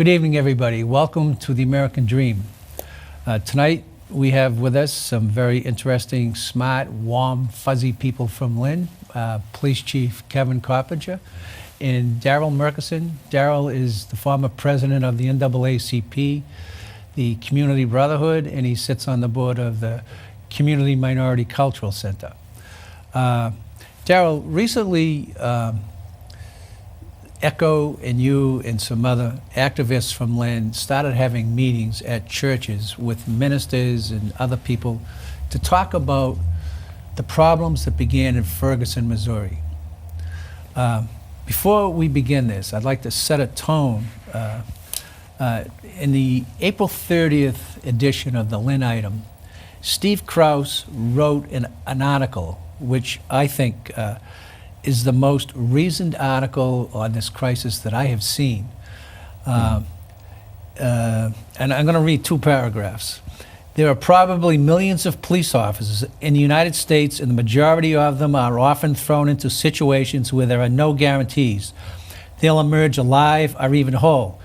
Good evening, everybody. Welcome to the American Dream. Tonight, we have with us some very interesting, smart, warm, fuzzy people from Lynn. Police Chief Kevin Coppinger and Darrell Murkison. Darrell is the former president of the NAACP, the Community Brotherhood, and he sits on the board of the Community Minority Cultural Center. Darrell, recently, Echo and you and some other activists from Lynn started having meetings at churches with ministers and other people to talk about the problems that began in Ferguson, Missouri. Before we begin this, I'd like to set a tone. In the April 30th edition of the Lynn Item, Steve Krause wrote an article which I think is the most reasoned article on this crisis that I have seen. And I'm going to read two paragraphs. There are probably millions of police officers in the United States, and the majority of them are often thrown into situations where there are no guarantees they'll emerge alive or even whole.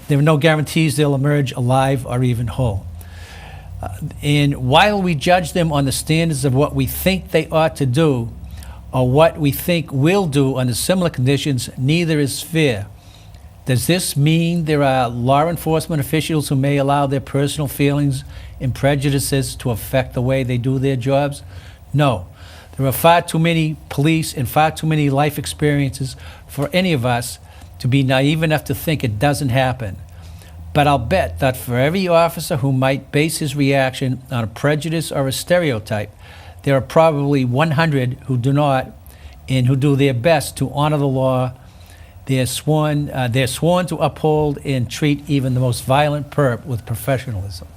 There are no guarantees they'll emerge alive or even whole. And while we judge them on the standards of what we think they ought to do, or what we think will do under similar conditions, neither is fair. Does this mean there are law enforcement officials who may allow their personal feelings and prejudices to affect the way they do their jobs? No. There are far too many police and far too many life experiences for any of us to be naive enough to think it doesn't happen. But I'll bet that for every officer who might base his reaction on a prejudice or a stereotype, there are probably 100 who do not, and who do their best to honor the law. They're sworn to uphold and treat even the most violent perp with professionalism.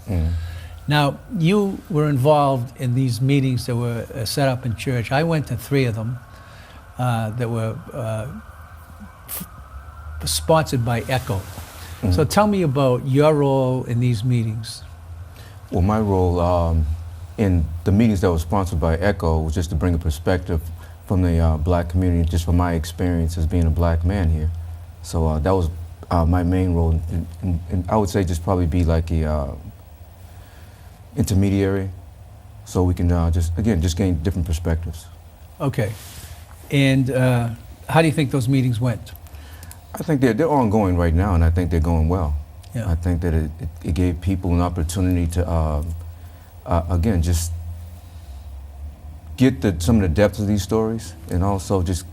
Now, you were involved in these meetings that were set up in church. I went to 3 of them that were sponsored by Echo. So tell me about your role in these meetings. Well, my role in the meetings that were sponsored by Echo was just to bring a perspective from the black community, just from my experience as being a black man here. So that was my main role, and I would say just probably be like a intermediary, so we can just gain different perspectives. Okay, and how do you think those meetings went? I think they're ongoing right now, and I think they're going well. Yeah. I think that it gave people an opportunity to again, just get some of the depths of these stories, and also just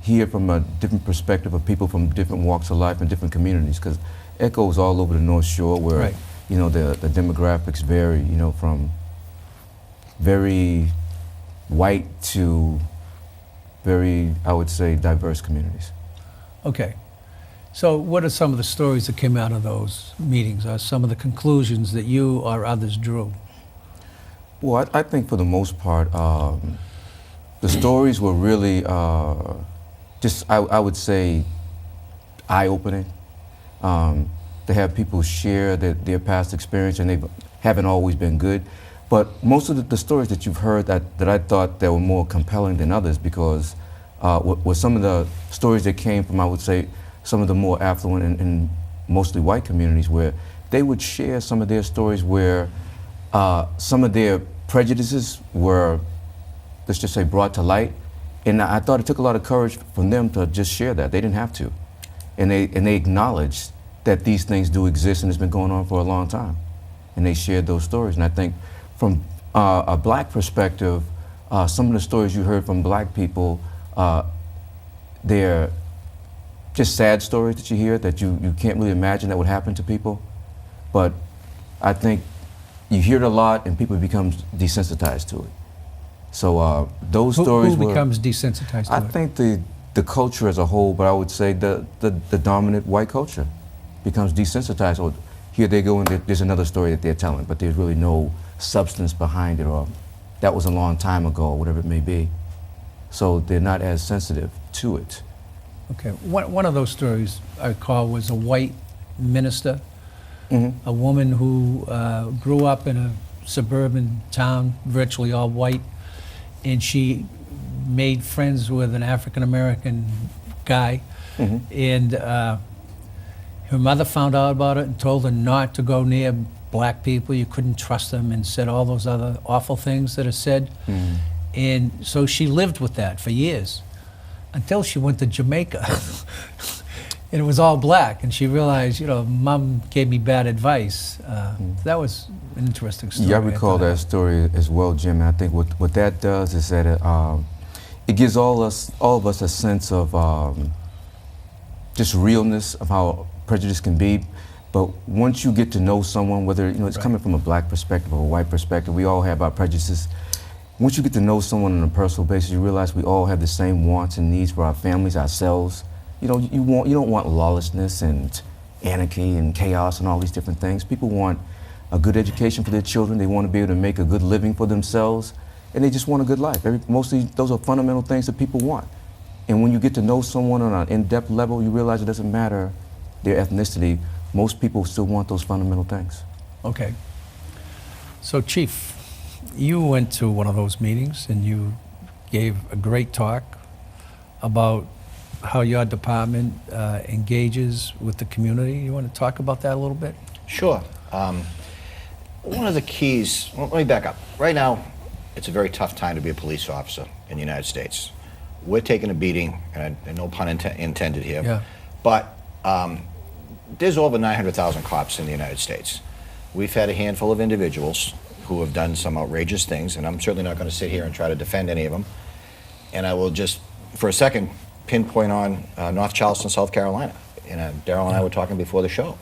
hear from a different perspective of people from different walks of life and different communities. Because Echo is all over the North Shore, where right. You know the demographics vary. You know, from very white to very, I would say, diverse communities. Okay. So what are some of the stories that came out of those meetings, or some of the conclusions that you or others drew? Well, I think for the most part, the stories were really just, I would say, eye-opening. To have people share their past experience, and they haven't always been good. But most of the stories that you've heard that I thought that were more compelling than others, because were some of the stories that came from, I would say, some of the more affluent and mostly white communities, where they would share some of their stories where some of their prejudices were, let's just say, brought to light. And I thought it took a lot of courage from them to just share that. They didn't have to. And they acknowledged that these things do exist, and it's been going on for a long time. And they shared those stories. And I think from a black perspective, some of the stories you heard from black people, they're just sad stories that you hear that you can't really imagine that would happen to people. But I think you hear it a lot, and people become desensitized to it. So those stories who becomes desensitized to it? I think the culture as a whole, but I would say the dominant white culture becomes desensitized. Or here they go, and there's another story that they're telling, but there's really no substance behind it, or that was a long time ago, or whatever it may be. So they're not as sensitive to it. Okay, one of those stories I recall was a white minister, a woman who grew up in a suburban town, virtually all white, and she made friends with an African-American guy, and her her mother found out about it and told her not to go near black people. You couldn't trust them, and said all those other awful things that are said. And so she lived with that for years until she went to Jamaica. And it was all black, and she realized, Mom gave me bad advice. That was an interesting story. Yeah, I recall that story as well, Jim. And I think what that does is that it gives all of us a sense of just realness of how prejudice can be. But once you get to know someone, whether it's coming from a black perspective or a white perspective, we all have our prejudices. Once you get to know someone on a personal basis, you realize we all have the same wants and needs for our families, ourselves. You don't want lawlessness and anarchy and chaos and all these different things. People want a good education for their children. They want to be able to make a good living for themselves, and they just want a good life. Mostly, those are fundamental things that people want. And when you get to know someone on an in-depth level, you realize it doesn't matter their ethnicity. Most people still want those fundamental things. Okay. So, Chief, you went to one of those meetings and you gave a great talk about how your department engages with the community. You want to talk about that a little bit? Sure. One of the keys, well, let me back up. Right now, it's a very tough time to be a police officer in the United States. We're taking a beating, and no pun intended here, Yeah. but there's over 900,000 cops in the United States. We've had a handful of individuals who have done some outrageous things, and I'm certainly not going to sit here and try to defend any of them. And I will just, for a second, pinpoint on North Charleston, South Carolina. And Darrell and I were talking before the show.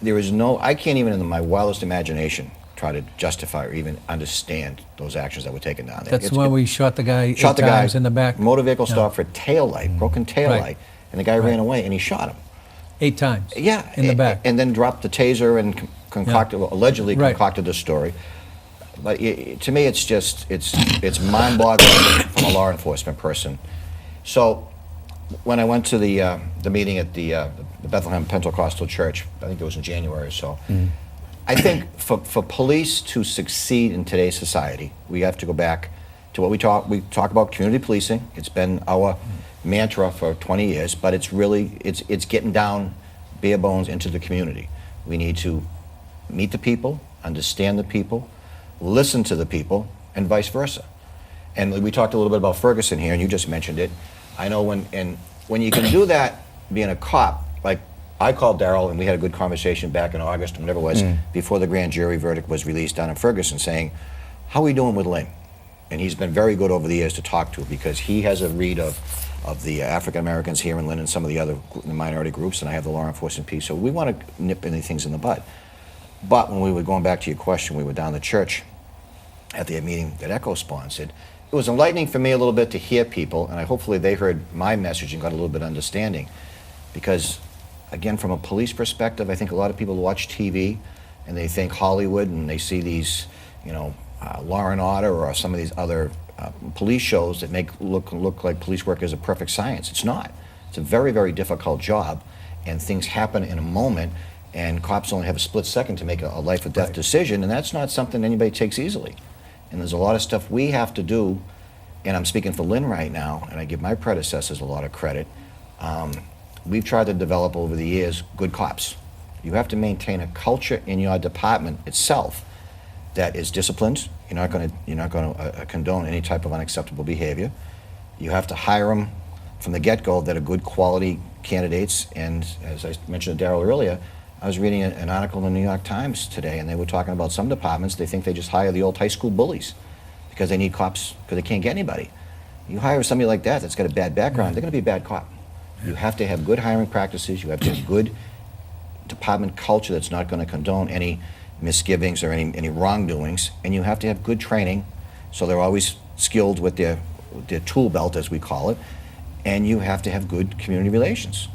There is I can't even in my wildest imagination try to justify or even understand those actions that were taken down there. That's when we shot the guy 8 times in the back? Motor vehicle stopped for tail light, broken tail light, and the guy ran away and he shot him. 8 times? Yeah. In the back? And then dropped the taser and allegedly concocted the story. But to me, it's just, it's mind-boggling from a law enforcement person. So when I went to the meeting at the Bethlehem Pentecostal Church, I think it was in January or so, I think for police to succeed in today's society, we have to go back to what we talk about community policing. It's been our mantra for 20 years, but it's really, it's getting down bare bones into the community. We need to meet the people, understand the people, listen to the people, and vice versa. And we talked a little bit about Ferguson here, and you just mentioned it. I know when you can do that, being a cop, like I called Darrell and we had a good conversation back in August, whenever it was, before the grand jury verdict was released down in Ferguson, saying, how are we doing with Lynn? And he's been very good over the years to talk to, because he has a read of the African Americans here in Lynn and some of the other minority groups, and I have the law enforcement piece, so we want to nip any things in the bud. But when we were going back to your question, we were down the church at the meeting that Echo sponsored. It was enlightening for me a little bit to hear people, and hopefully they heard my message and got a little bit of understanding. Because, again, from a police perspective, I think a lot of people watch TV and they think Hollywood, and they see these, Law and Order or some of these other police shows that make look like police work is a perfect science. It's not. It's a very, very difficult job, and things happen in a moment, and cops only have a split second to make a life or death decision, and that's not something anybody takes easily. And there's a lot of stuff we have to do, and I'm speaking for Lynn right now, and I give my predecessors a lot of credit. We've tried to develop over the years good cops. You have to maintain a culture in your department itself that is disciplined. You're not going to condone any type of unacceptable behavior. You have to hire them from the get-go that are good quality candidates. And as I mentioned to Darrell earlier, I was reading an article in the New York Times today, and they were talking about some departments. They think they just hire the old high school bullies because they need cops because they can't get anybody. You hire somebody like that that's got a bad background, they're going to be a bad cop. You have to have good hiring practices. You have to have good department culture that's not going to condone any misgivings or any wrongdoings, and you have to have good training so they're always skilled with their tool belt, as we call it, and you have to have good community relations.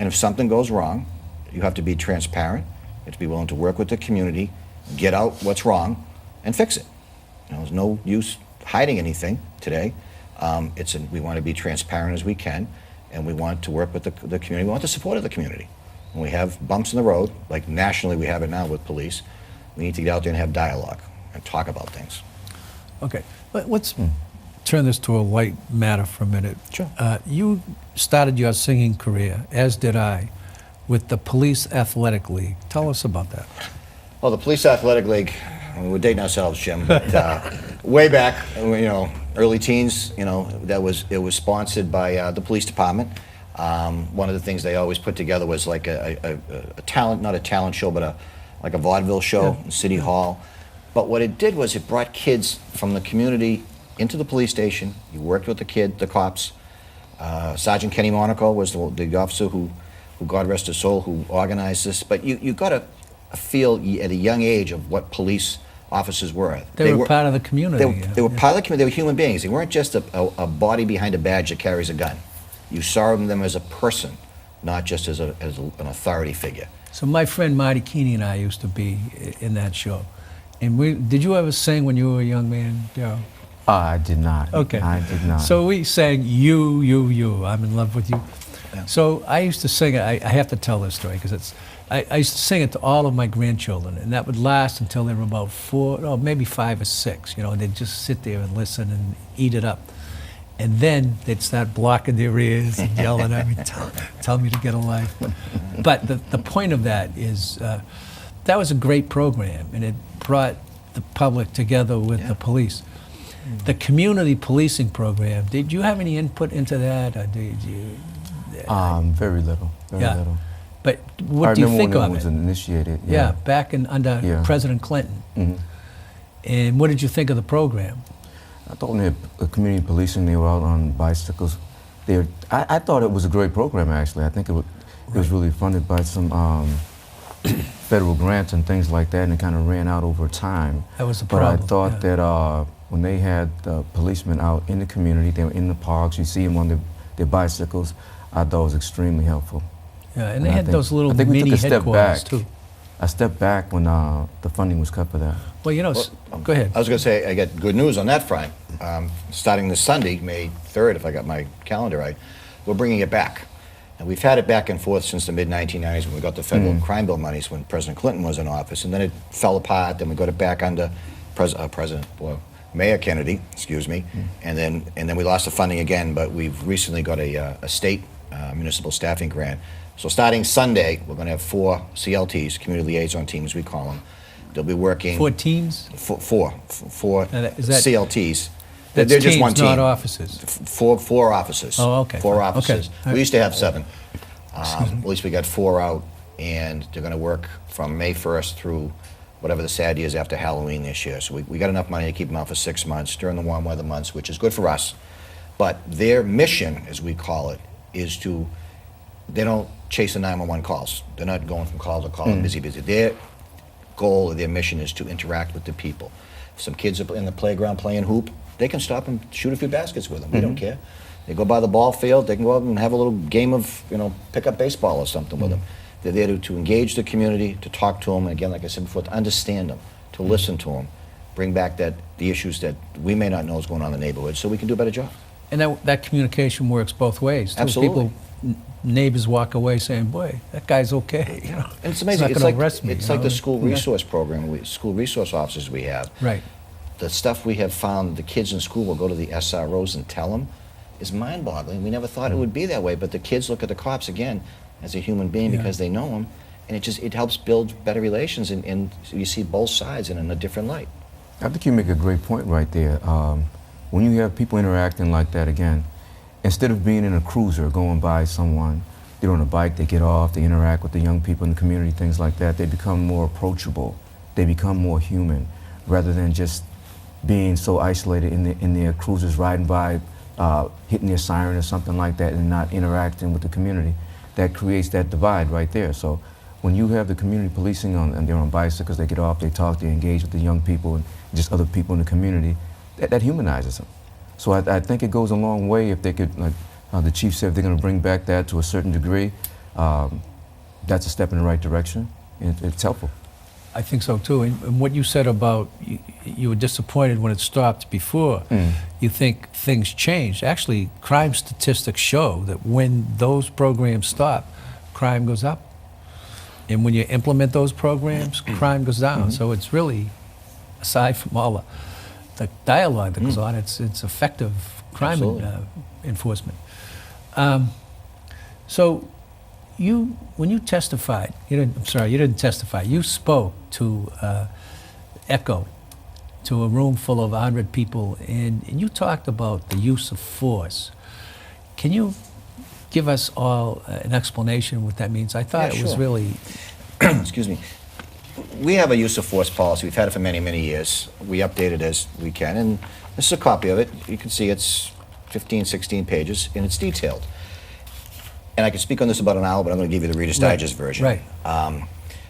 And if something goes wrong, you have to be transparent. You have to be willing to work with the community, get out what's wrong, and fix it. There's no use hiding anything today. We want to be transparent as we can, and we want to work with the community. We want the support of the community. When we have bumps in the road, like nationally we have it now with police, we need to get out there and have dialogue and talk about things. Okay, let's turn this to a light matter for a minute. Sure. You started your singing career, as did I, with the Police Athletic League. Tell us about that. Well, the Police Athletic League, I mean, we're dating ourselves, Jim, but way back, early teens, it was sponsored by the police department. One of the things they always put together was like a talent, not a talent show, but like a vaudeville show in City Hall. But what it did was it brought kids from the community into the police station. You worked with the cops. Sergeant Kenny Monaco was the officer who God rest his soul, who organized this. But you got a feel at a young age of what police officers were. They were part of the community. They were part of the community. They were human beings. They weren't just a body behind a badge that carries a gun. You saw them as a person, not just as an authority figure. So my friend Marty Keeney and I used to be in that show. And did you ever sing when you were a young man, Darrell? I did not. Okay. I did not. So we sang You, I'm in love with you. Yeah. So I used to sing it. I have to tell this story because I used to sing it to all of my grandchildren, and that would last until they were about 4, or maybe 5 or 6. And they'd just sit there and listen and eat it up. And then they'd start blocking their ears and yelling at me, tell me to get a life. But the point of that is that was a great program, and it brought the public together with the police. The community policing program, did you have any input into that? Or did you? Very little. Very little. But what do you think of it? of it? Was initiated. Yeah, back under President Clinton. Mm-hmm. And what did you think of the program? I thought when they had community policing, they were out on bicycles. I thought it was a great program, actually. I think it was really funded by some federal grants and things like that, and it kind of ran out over time. That was the problem. But I thought that when they had policemen out in the community, they were in the parks, you see them on their bicycles, I thought it was extremely helpful. Yeah, and they had those little mini headquarters, too. I stepped back when the funding was cut for that. Well, go ahead. I was going to say, I get good news on that front. Starting this Sunday, May 3rd, if I got my calendar right, we're bringing it back. And we've had it back and forth since the mid-1990s when we got the federal crime bill monies when President Clinton was in office. And then it fell apart, then we got it back under Mayor Kennedy, excuse me. And then we lost the funding again, but we've recently got a state municipal staffing grant. So starting Sunday, we're going to have 4 CLTs, community liaison teams, we call them. They'll be working. 4 teams? Four Is that, CLTs. That's They're just teams, one team. not offices. Four offices. Oh, okay. 4 offices. Okay. We used to have 7. At least we got 4 out, and they're going to work from May 1st through whatever the sad year is after Halloween this year. So we got enough money to keep them out for 6 months during the warm weather months, which is good for us. But their mission, as we call it, is they don't chase the 911 calls. They're not going from call to call and busy. Their goal or their mission is to interact with the people. If some kids are in the playground playing hoop, they can stop and shoot a few baskets with them. We don't care. They go by the ball field, they can go out and have a little game of, pick up baseball or something with them. They're there to engage the community, to talk to them, and again, like I said before, to understand them, to listen to them, bring back the issues that we may not know is going on in the neighborhood so we can do a better job. And that communication works both ways, too. Absolutely. Neighbors walk away saying, boy, that guy's okay. And it's amazing. It's not gonna arrest me, it's like the school resource program, school resource officers we have. Right. The stuff we have found, the kids in school will go to the SROs and tell them, is mind-boggling. We never thought it would be that way, but the kids look at the cops, again, as a human being because they know them, and it helps build better relations, and you see both sides in a different light. I think you make a great point right there. When you have people interacting like that, again, instead of being in a cruiser going by someone, they're on a bike, they get off, they interact with the young people in the community, things like that, they become more approachable, they become more human, rather than just being so isolated in their cruisers, riding by, hitting their siren or something like that, and not interacting with the community. That creates that divide right there. So when you have the community policing and they're on bicycles, they get off, they talk, they engage with the young people and just other people in the community, that humanizes them. So I think it goes a long way if they could, like the chief said, if they're going to bring back that to a certain degree, that's a step in the right direction, and it's helpful. I think so, too. And what you said about you were disappointed when it stopped before, you think things changed. Actually, crime statistics show that when those programs stop, crime goes up. And when you implement those programs, crime goes down. So it's really, aside from all the dialogue that goes on, it's effective crime enforcement. So when you testified, you didn't testify. You spoke to Echo, to a room full of 100 people, and you talked about the use of force. Can you give us all an explanation of what that means? I thought Yeah, it was sure. really... Excuse me. We have a use of force policy. We've had it for many, many years. We update it as we can, and this is a copy of it. You can see it's 15, 16 pages, and it's detailed. And I could speak on this about an hour, but I'm going to give you the Reader's Digest version. Right.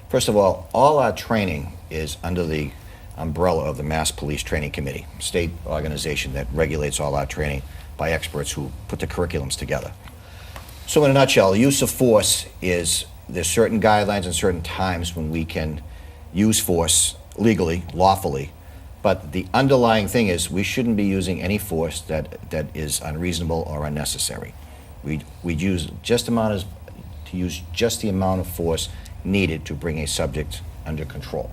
First of all our training is under the umbrella of the Mass Police Training Committee, state organization that regulates all our training by experts who put the curriculums together. So in a nutshell, use of force is, there's certain guidelines and certain times when we can use force legally, lawfully, but the underlying thing is we shouldn't be using any force that is unreasonable or unnecessary. We'd use just the amount of force needed to bring a subject under control.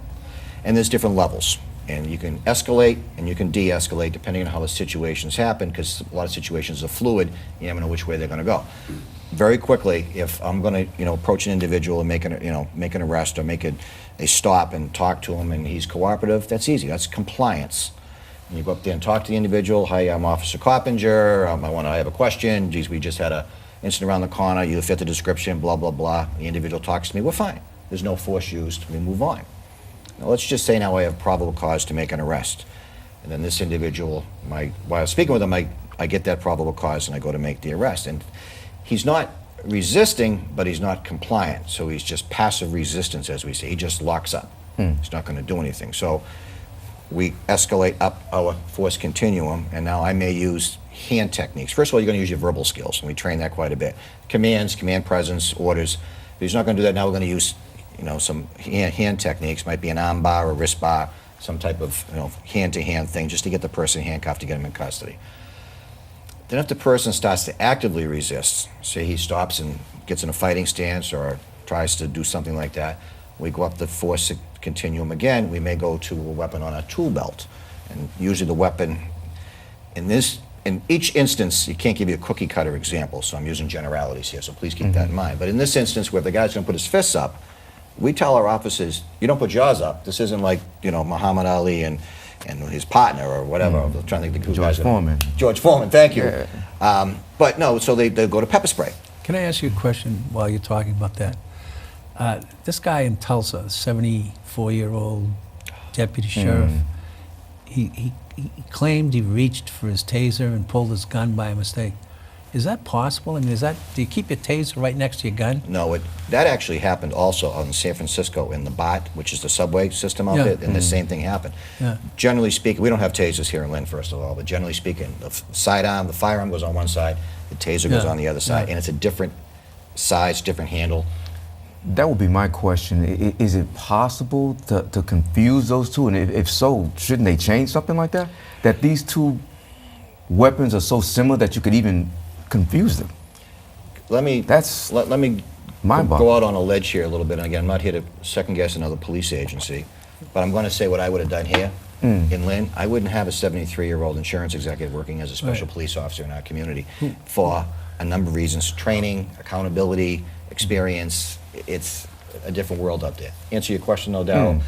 And there's different levels. And you can escalate and you can de-escalate depending on how the situations happen, because a lot of situations are fluid. You never know which way they're going to go. Very quickly, if I'm going to approach an individual and make an arrest or make a stop and talk to him and he's cooperative, that's easy. That's compliance. And you go up there and talk to the individual. Hi, I'm Officer Coppinger. I have a question. Geez, we just had an incident around the corner. You fit the description, blah, blah, blah. The individual talks to me. We're fine. There's no force used. We move on. Now, let's just say now I have probable cause to make an arrest. And then this individual, while I'm speaking with him, I get that probable cause and I go to make the arrest. And he's not resisting, but he's not compliant. So he's just passive resistance, as we say. He just locks up. He's not going to do anything. So we escalate up our force continuum, and now I may use hand techniques. First of all, you're going to use your verbal skills, and we train that quite a bit. Commands, command presence, orders. If he's not going to do that, now we're going to use some hand techniques. Might be an arm bar or wrist bar, some type of hand-to-hand thing, just to get the person handcuffed to get him in custody. Then if the person starts to actively resist, say he stops and gets in a fighting stance or tries to do something like that, we go up the force continuum again. We may go to a weapon on a tool belt. And usually the weapon, in each instance, you can't give you a cookie cutter example, so I'm using generalities here, so please keep that in mind. But in this instance where the guy's going to put his fists up, we tell our officers, you don't put yours up. This isn't like, Muhammad Ali and his partner or whatever. I'm trying to think the George Foreman. George Foreman, thank you. Yeah. But no, so they go to pepper spray. Can I ask you a question while you're talking about that? This guy in Tulsa, 74-year-old deputy sheriff, he claimed he reached for his taser and pulled his gun by mistake. Is that possible? I mean, do you keep your taser right next to your gun? No, that actually happened also out in San Francisco in the BOT, which is the subway system out there, and the same thing happened. Yeah. Generally speaking, we don't have tasers here in Lynn, first of all, but generally speaking, the sidearm, the firearm goes on one side, the taser goes on the other side, and it's a different size, different handle. That would be my question. Is it possible to confuse those two? And if so, shouldn't they change something like that? That these two weapons are so similar that you could even confuse them? Let me mind-boggling. go out on a ledge here a little bit. And again, I'm not here to second guess another police agency, but I'm going to say what I would have done here in Lynn. I wouldn't have a 73-year-old insurance executive working as a special police officer in our community for a number of reasons: training, accountability, experience. It's a different world out there. Answer your question, though, Darrell.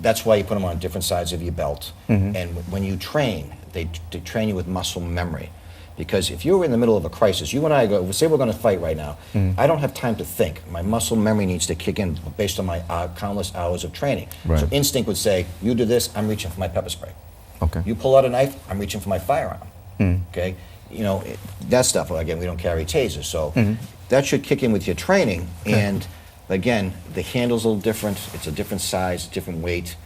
That's why you put them on different sides of your belt. And when you train, they train you with muscle memory. Because if you're in the middle of a crisis, you and I go, say we're going to fight right now, I don't have time to think. My muscle memory needs to kick in based on my countless hours of training. Right. So instinct would say, you do this, I'm reaching for my pepper spray. Okay. You pull out a knife, I'm reaching for my firearm. Okay? That stuff, again, we don't carry tasers, so that should kick in with your training. And again, the handle's a little different. It's a different size, different weight.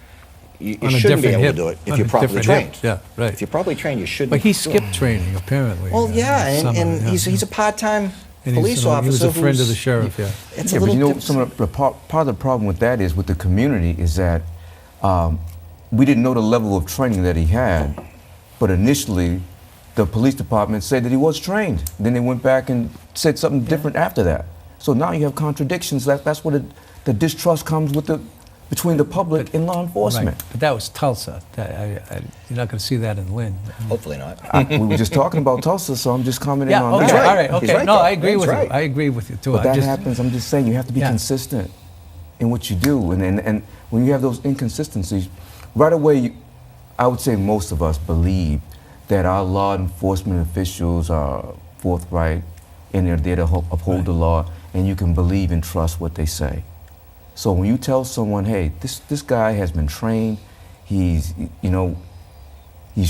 You shouldn't be able to do it if you're properly trained. Yeah, right. If you're properly trained, you shouldn't. But he skipped training, apparently. Well, yeah, and he's a part-time police officer. He was a friend of the sheriff, yeah. It's Yeah, a but little some of the part of the problem with that is with the community is that we didn't know the level of training that he had, but initially the police department said that he was trained. Then they went back and said something different after that. So now you have contradictions. That's where the distrust comes with between the public and law enforcement. Right. But that was Tulsa. You're not going to see that in Lynn. Hopefully not. We were just talking about Tulsa, so I'm just commenting Yeah, on okay, that. right. all right, He's okay. right, No, though. I agree He's with right. you. I agree with you, too. But that happens. I'm just saying you have to be Yeah. consistent in what you do. And when you have those inconsistencies, right away, I would say most of us believe that our law enforcement officials are forthright and they're there to uphold the law, and you can believe and trust what they say. So when you tell someone, hey, this guy has been trained, he's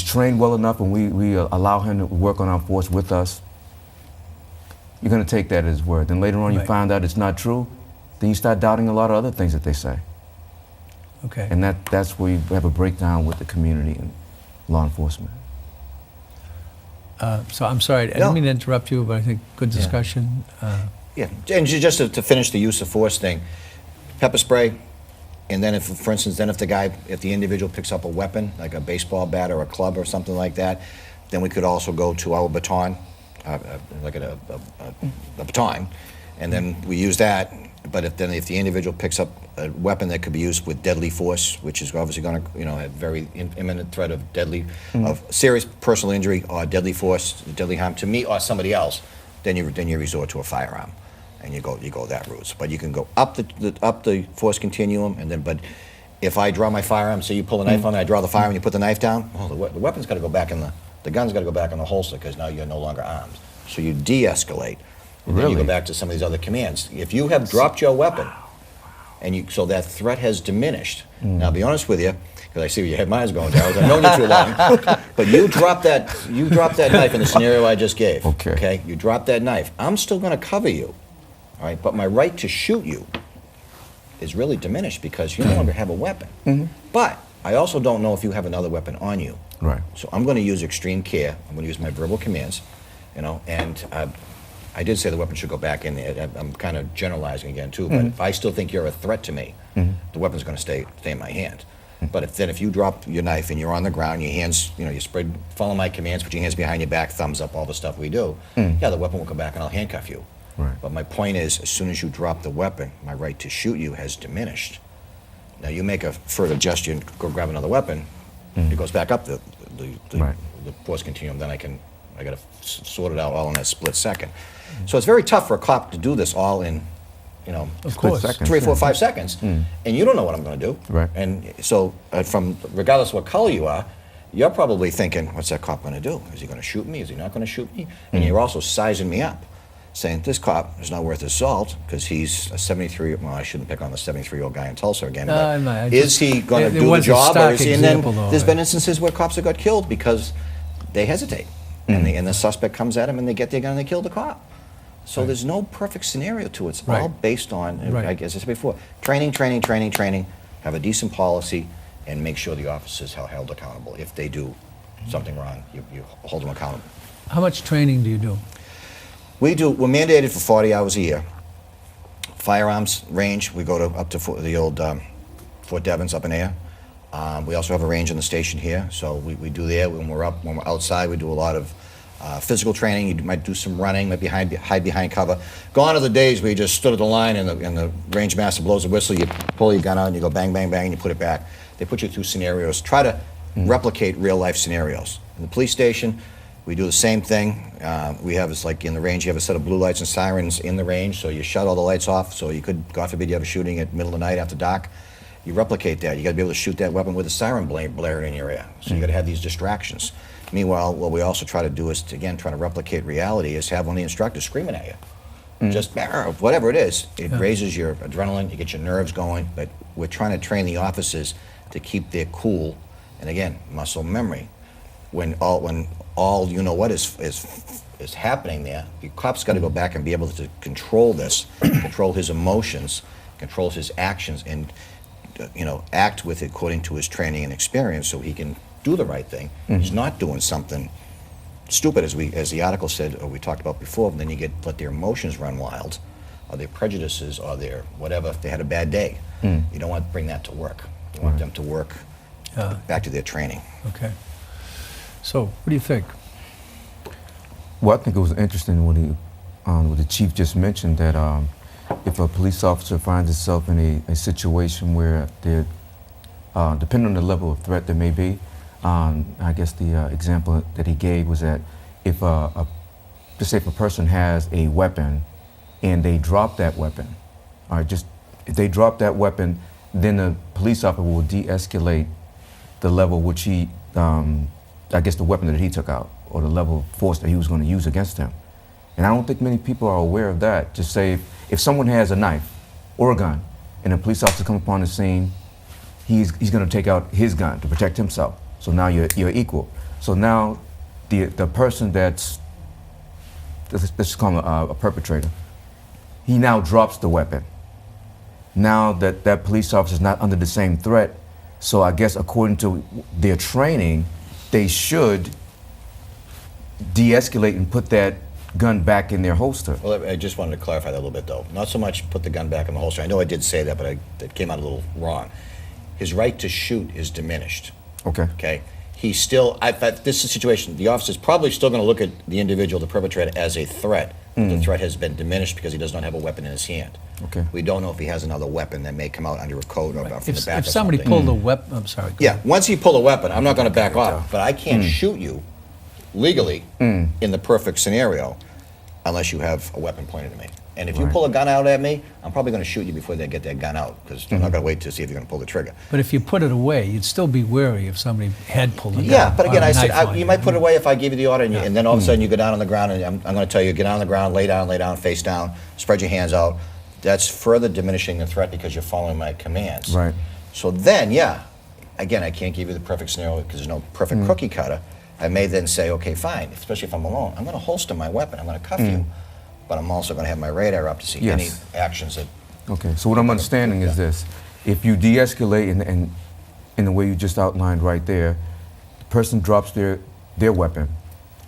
trained well enough, and we allow him to work on our force with us, you're going to take that as word. Then later on you Right. find out it's not true, then you start doubting a lot of other things that they say. Okay. And that's where you have a breakdown with the community and law enforcement. So I'm sorry, I No. didn't mean to interrupt you, but I think good discussion. Yeah, and just to finish the use of force thing, pepper spray, and then for instance, if the individual picks up a weapon, like a baseball bat or a club or something like that, then we could also go to our baton, like a baton, and then we use that. But if the individual picks up a weapon that could be used with deadly force, which is obviously going to, have very imminent threat of of serious personal injury or deadly force, deadly harm to me or somebody else, then you resort to a firearm, and you go that route. But you can go up the force continuum, and then but if I draw my firearm, say you pull a knife on me, I draw the firearm, and you put the knife down, well, the weapon's got to go back the gun's got to go back in the holster because now you're no longer armed. So you de-escalate. And then you go Really? back to some of these other commands. If you have dropped your weapon, so that threat has diminished. Now, I'll be honest with you, because I see your head mine's going down. I've known you too long. But you dropped that knife in the scenario I just gave. Okay. You dropped that knife. I'm still going to cover you, all right? But my right to shoot you is really diminished because you no longer have a weapon. But I also don't know if you have another weapon on you. Right. So I'm going to use extreme care. I'm going to use my verbal commands, and I did say the weapon should go back in there. I'm kind of generalizing again too, but if I still think you're a threat to me, the weapon's going to stay in my hand. But if you drop your knife and you're on the ground, your hands, you spread, follow my commands, put your hands behind your back, thumbs up, all the stuff we do, yeah, the weapon will come back and I'll handcuff you. Right. But my point is, as soon as you drop the weapon, my right to shoot you has diminished. Now you make a further gesture and go grab another weapon, it goes back up the Right. force continuum. Then I got to sort it out all in that split second. So it's very tough for a cop to do this all in, Of course. second. 3, 4, 5 seconds, and you don't know what I'm going to do. Right. And so, from regardless of what color you are, you're probably thinking, "What's that cop going to do? Is he going to shoot me? Is he not going to shoot me?" And you're also sizing me up, saying this cop is not worth his salt because he's a 73. Well, I shouldn't pick on the 73-year-old guy in Tulsa again. But No, I is he going to there do the was a job? stock Or is he? And then example, though, there's been right. instances where cops have got killed because they hesitate, and the suspect comes at him, and they get their gun and they kill the cop. So there's no perfect scenario to it. It's all Right. based on, Right. as I said before, training, have a decent policy, and make sure the officers are held accountable. If they do something wrong, you hold them accountable. How much training do you do? We're mandated for 40 hours a year. Firearms range, we go up to the old Fort Devens up in air. We also have a range in the station here, so we do there. When we're outside, we do a lot of physical training. You might do some running, might hide behind cover. Gone are the days where you just stood at the line and the range master blows a whistle, you pull your gun out and you go bang, bang, bang, and you put it back. They put you through scenarios. Try to replicate real life scenarios. In the police station, we do the same thing. We have, it's like in the range, you have a set of blue lights and sirens in the range, so you shut all the lights off, so you could, God forbid, you have a shooting at middle of the night after dark. You replicate that. You got to be able to shoot that weapon with a siren blaring in your ear. So you got to have these distractions. Meanwhile, what we also try to do is, again, try to replicate reality, is have one of the instructors screaming at you. Just whatever it is. It raises your adrenaline, you get your nerves going, but we're trying to train the officers to keep their cool. And again, muscle memory. When all you know what is happening there, the cop's got to go back and be able to control this, control his emotions, control his actions, and act with it according to his training and experience, so he can do the right thing. He's not doing something stupid, as the article said, or we talked about before. And then you let their emotions run wild, or their prejudices, or their whatever. If they had a bad day, you don't want to bring that to work. You want them to work back to their training. Okay. So, what do you think? Well, I think it was interesting what the chief just mentioned, that if a police officer finds himself in a situation where they're, depending on the level of threat there may be, I guess the example that he gave was that if just say if a person has a weapon and they drop that weapon, all right, just if they drop that weapon, then the police officer will de-escalate the level which he, I guess the weapon that he took out, or the level of force that he was going to use against him. And I don't think many people are aware of that. Just say if someone has a knife or a gun and a police officer comes upon the scene, he's going to take out his gun to protect himself. So now you're equal. So now the person that's, let's just call him a perpetrator, he now drops the weapon. Now that police officer is not under the same threat, so I guess according to their training, they should de-escalate and put that gun back in their holster. Well, I just wanted to clarify that a little bit, though. Not so much put the gun back in the holster. I know I did say that, but it came out a little wrong. His right to shoot is diminished. Okay. Okay? He's still, this is a situation, the officer's probably still going to look at the individual, the perpetrator, as a threat. The threat has been diminished because he does not have a weapon in his hand. Okay. We don't know if he has another weapon that may come out under a coat or from the back. If somebody pulled a weapon, I'm sorry. go Yeah, ahead. once he pulled a weapon, I'm not going to back off, but I can't shoot you legally in the perfect scenario unless you have a weapon pointed at me. And if you pull a gun out at me, I'm probably going to shoot you before they get that gun out, because I'm not going to wait to see if you're going to pull the trigger. But if you put it away, you'd still be wary if somebody had pulled a gun. Yeah, but again, or a I said knife on you might put it away if I give you the order, and then all of a sudden you go down on the ground, and I'm going to tell you, get on the ground, lay down, face down, spread your hands out. That's further diminishing the threat because you're following my commands. Right. So then, yeah, again, I can't give you the perfect scenario because there's no perfect cookie cutter. I may then say, okay, fine, especially if I'm alone, I'm going to holster my weapon, I'm going to cuff you, but I'm also going to have my radar up to see any actions that... Okay, so what I'm understanding is this. If you de-escalate in the way you just outlined right there, the person drops their weapon,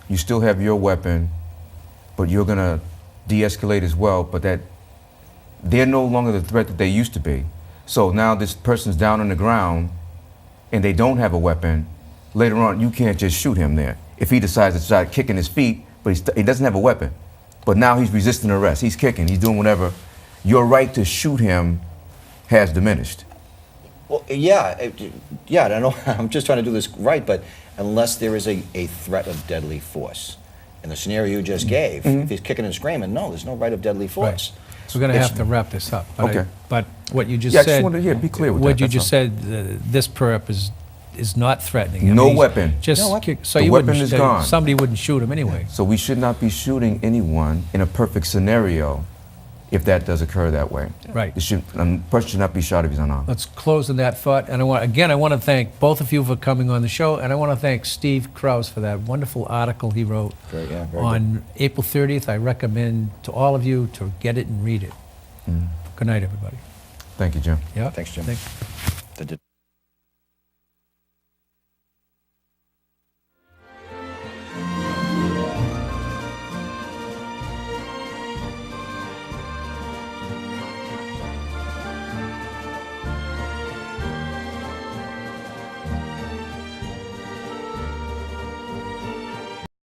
you still have your weapon, but you're going to de-escalate as well, but that they're no longer the threat that they used to be. So now this person's down on the ground and they don't have a weapon. Later on, you can't just shoot him there. If he decides to start kicking his feet, but he doesn't have a weapon, but now he's resisting arrest, he's kicking, he's doing whatever, your right to shoot him has diminished. Well, yeah, I don't know, I'm just trying to do this right, but unless there is a threat of deadly force. In the scenario you just gave, if he's kicking and screaming, no, there's no right of deadly force. Right. So we're going to have to wrap this up. But Okay. but what you just Yeah, I said... just wanted to be clear with that. What you that's just all. said, this perp is not threatening. No he's weapon. Just No weapon. so The you weapon wouldn't, is gone. somebody wouldn't shoot him anyway. So we should not be shooting anyone in a perfect scenario if that does occur that way. Right. A person should not be shot if he's unarmed. Let's close on that thought. And I want to thank both of you for coming on the show, and I want to thank Steve Krause for that wonderful article he wrote Very on April 30th. I recommend to all of you to get it and read it. Good night, everybody. Thank you, Jim. Yeah. Thanks, Jim. Thanks. good.